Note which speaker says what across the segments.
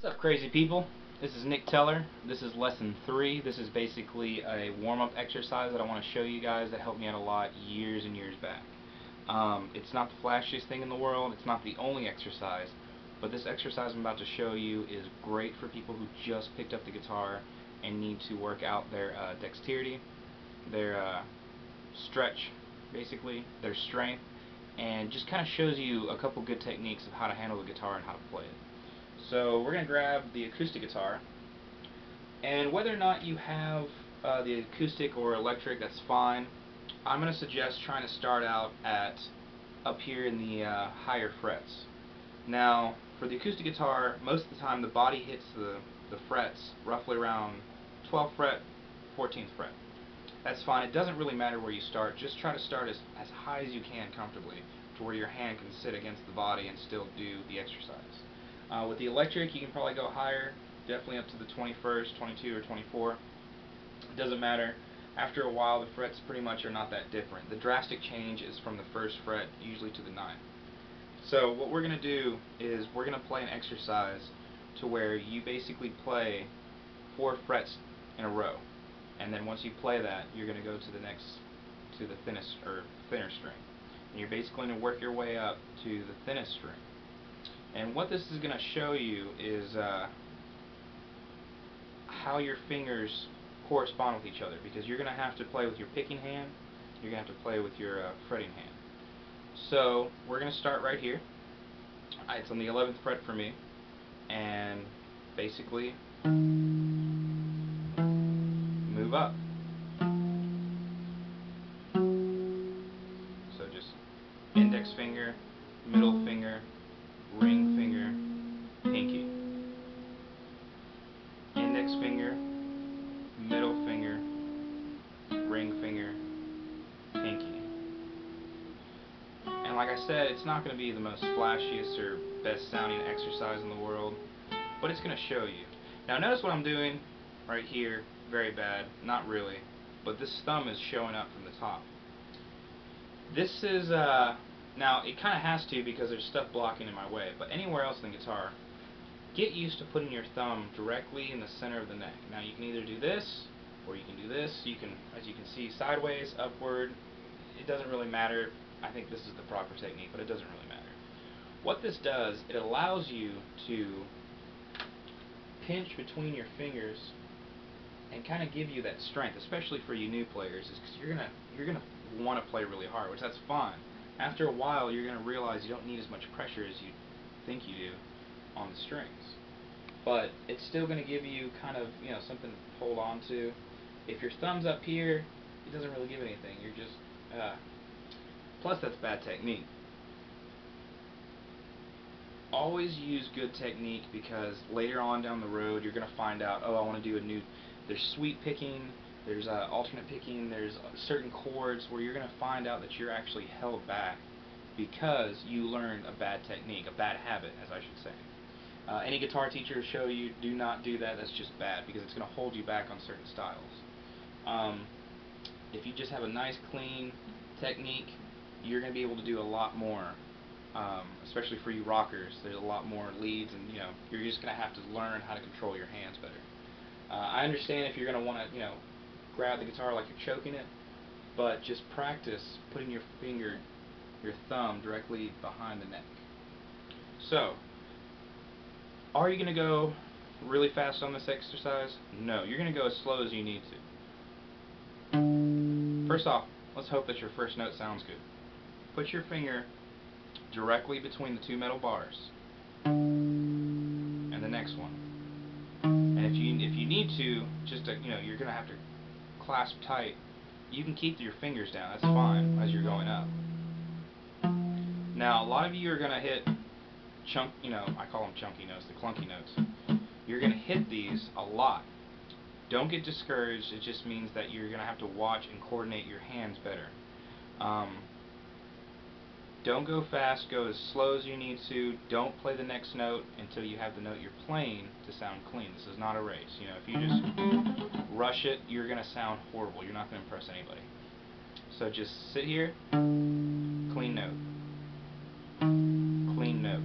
Speaker 1: What's up, crazy people? This is Nick Teller. This is lesson 3. This is basically a warm-up exercise that I want to show you guys that helped me out a lot years and years back. It's not the flashiest thing in the world. It's not the only exercise, but this exercise I'm about to show you is great for people who just picked up the guitar and need to work out their dexterity, their stretch, basically, their strength, and just kind of shows you a couple good techniques of how to handle the guitar and how to play it. So we're going to grab the acoustic guitar, and whether or not you have the acoustic or electric, that's fine. I'm going to suggest trying to start out at up here in the higher frets. Now, for the acoustic guitar, most of the time the body hits the frets roughly around 12th fret, 14th fret. That's fine. It doesn't really matter where you start. Just try to start as high as you can comfortably to where your hand can sit against the body and still do the exercise. With the electric, you can probably go higher, definitely up to the 21st, 22, or 24. It doesn't matter. After a while, the frets pretty much are not that different. The drastic change is from the 1st fret, usually to the 9th. So what we're going to do is we're going to play an exercise to where you basically play 4 frets in a row. And then once you play that, you're going to go to the next, to the thinnest or thinner string. And you're basically going to work your way up to the thinnest string. And what this is going to show you is how your fingers correspond with each other, because you're going to have to play with your picking hand, you're going to have to play with your fretting hand. So we're going to start right here. It's on the 11th fret for me, and basically move up. So just index finger, middle finger, ring finger, pinky. Index finger, middle finger, ring finger, pinky. And like I said, it's not going to be the most flashiest or best sounding exercise in the world, but it's going to show you. Now notice what I'm doing right here, very bad, not really, but this thumb is showing up from the top. This is, now it kind of has to because there's stuff blocking in my way, but anywhere else in the guitar, get used to putting your thumb directly in the center of the neck. Now you can either do this, or you can do this. You can, as you can see, sideways, upward. It doesn't really matter. I think this is the proper technique, but it doesn't really matter. What this does, it allows you to pinch between your fingers and kind of give you that strength, especially for you new players, is because you're gonna want to play really hard, which that's fine. After a while, you're gonna realize you don't need as much pressure as you think you do on the strings, but it's still gonna give you kind of, you know, something to hold on to. If your thumb's up here, it doesn't really give anything. You're just plus that's bad technique. Always use good technique, because later on down the road you're going to find out, oh, I want to do a new, there's sweep picking, there's alternate picking, there's certain chords where you're going to find out that you're actually held back because you learned a bad technique, a bad habit, as I should say. Any guitar teacher will show you, do not do that. That's just bad, because it's going to hold you back on certain styles. If you just have a nice clean technique, you're going to be able to do a lot more. Especially for you rockers, there's a lot more leads, and you're just going to have to learn how to control your hands better. I understand if you're going to want to grab the guitar like you're choking it, but just practice putting your finger, your thumb, directly behind the neck. So, are you going to go really fast on this exercise? No, you're going to go as slow as you need to. First off, let's hope that your first note sounds good. Put your finger directly between the 2 metal bars and the next one. And if you need to, just you're gonna have to clasp tight. You can keep your fingers down. That's fine as you're going up. Now a lot of you are gonna hit I call them chunky notes, the clunky notes. You're gonna hit these a lot. Don't get discouraged. It just means that you're gonna have to watch and coordinate your hands better. Don't go fast, go as slow as you need to. Don't play the next note until you have the note you're playing to sound clean. This is not a race. If you just rush it, you're going to sound horrible. You're not going to impress anybody. So just sit here, clean note, clean note.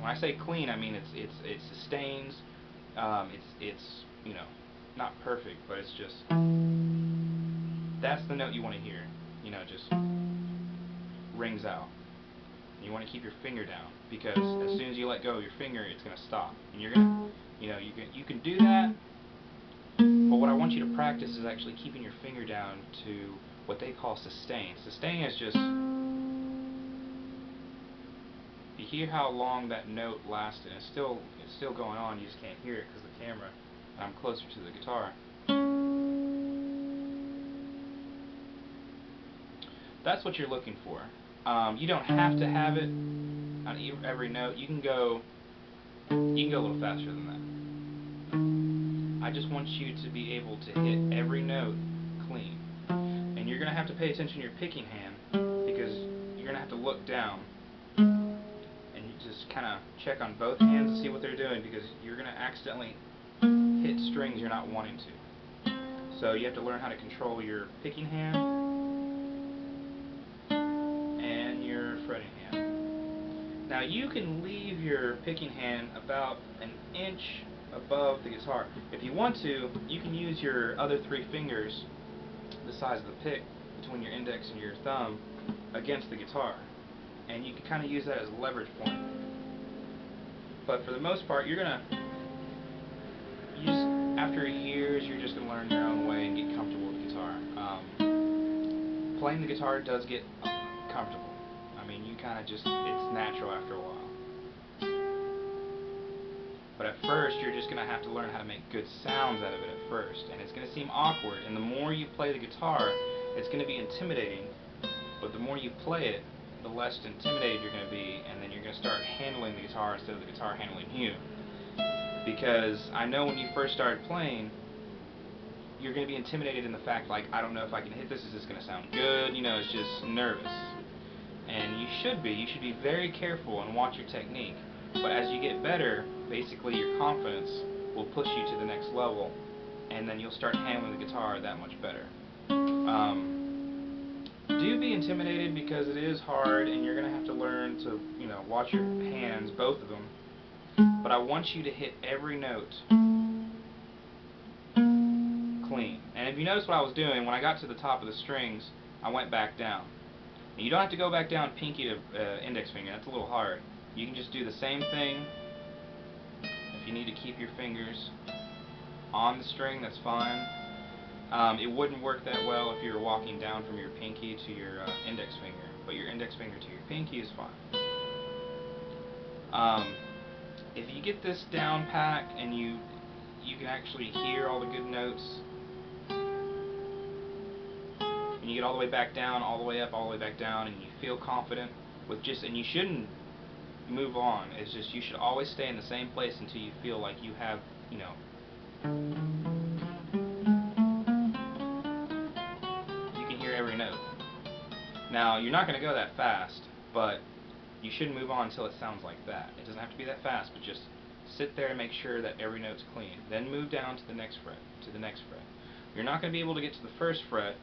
Speaker 1: When I say clean, I mean it sustains. It's you know, not perfect, but it's just, that's the note you want to hear. You know, just rings out. And you want to keep your finger down, because as soon as you let go of your finger, it's going to stop. And you're gonna, you know, you can do that. But what I want you to practice is actually keeping your finger down to what they call sustain. Sustain is just, you hear how long that note lasted. It's still going on. You just can't hear it because of the camera. And I'm closer to the guitar. That's what you're looking for. You don't have to have it on every note. You can go a little faster than that. I just want you to be able to hit every note clean. And you're going to have to pay attention to your picking hand, because you're going to have to look down and you just kind of check on both hands to see what they're doing, because you're going to accidentally hit strings you're not wanting to. So you have to learn how to control your picking hand and your fretting hand. Now you can leave your picking hand about an inch above the guitar. If you want to, you can use your other three fingers, the size of the pick, between your index and your thumb, against the guitar. And you can kind of use that as a leverage point. But for the most part, after years, you're just going to learn your own way and get comfortable with the guitar. Playing the guitar does get comfortable. I mean, you kind of just, it's natural after a while. But at first, you're just going to have to learn how to make good sounds out of it at first. And it's going to seem awkward. And the more you play the guitar, it's going to be intimidating. But the more you play it, the less intimidated you're going to be. And then you're going to start handling the guitar instead of the guitar handling you. Because I know when you first started playing, you're going to be intimidated in the fact, like, I don't know if I can hit this, is this going to sound good? You know, it's just nervous. And you should be very careful and watch your technique. But as you get better, basically your confidence will push you to the next level, and then you'll start handling the guitar that much better. Do be intimidated, because it is hard, and you're going to have to learn to, you know, watch your hands, both of them. But I want you to hit every note clean. And if you notice what I was doing, when I got to the top of the strings, I went back down. And you don't have to go back down pinky to index finger. That's a little hard. You can just do the same thing. If you need to keep your fingers on the string, that's fine. It wouldn't work that well if you were walking down from your pinky to your index finger, but your index finger to your pinky is fine. If you get this down pat and you can actually hear all the good notes, and you get all the way back down, all the way up, all the way back down, and you feel confident with and you shouldn't move on. It's just, you should always stay in the same place until you feel like you have, you know, you can hear every note. Now, you're not going to go that fast, but you shouldn't move on until it sounds like that. It doesn't have to be that fast, but just sit there and make sure that every note's clean. Then move down to the next fret, You're not going to be able to get to the first fret.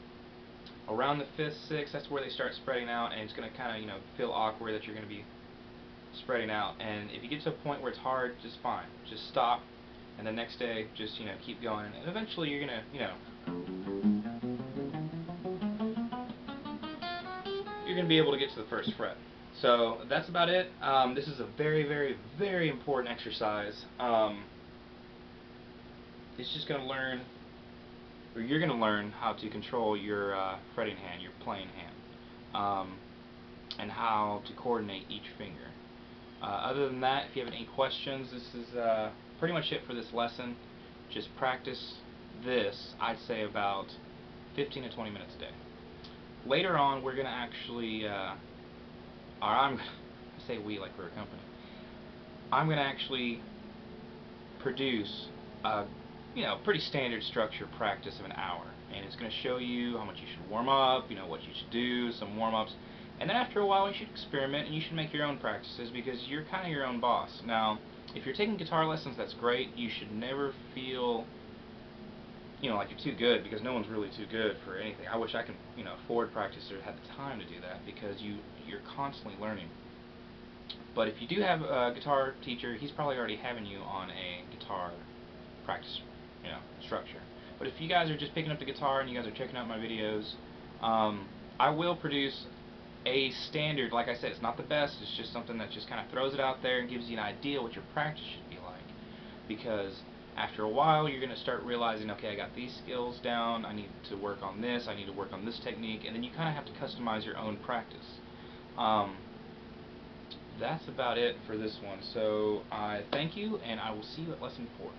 Speaker 1: Around the 5th, 6th, that's where they start spreading out, and it's going to kind of, you know, feel awkward that you're going to be spreading out. And if you get to a point where it's hard, just fine. Just stop, and the next day, just, you know, keep going. And eventually you're going to, you know, you're going to be able to get to the 1st fret. So that's about it. This is a very, very, very important exercise. It's just going to learn, or you're going to learn how to control your fretting hand, your playing hand, and how to coordinate each finger. Other than that, if you have any questions, this is pretty much it for this lesson. Just practice this, I'd say about 15 to 20 minutes a day. Later on, we're going to actually, or I'm going to say we like we're a company, I'm going to actually produce a, you know, pretty standard structure practice of an hour, and it's going to show you how much you should warm up, you know, what you should do, some warm-ups, and then after a while you should experiment and you should make your own practices, because you're kind of your own boss. Now, if you're taking guitar lessons, that's great. You should never feel, you know, like you're too good, because no one's really too good for anything. I wish I could, you know, afford practice or had the time to do that, because you're constantly learning. But if you do have a guitar teacher, he's probably already having you on a guitar practice, structure. But if you guys are just picking up the guitar and you guys are checking out my videos, I will produce a standard. Like I said, it's not the best. It's just something that just kind of throws it out there and gives you an idea what your practice should be like. Because after a while, you're going to start realizing, okay, I got these skills down. I need to work on this. I need to work on this technique, and then you kind of have to customize your own practice. That's about it for this one. So I thank you, and I will see you at lesson 4.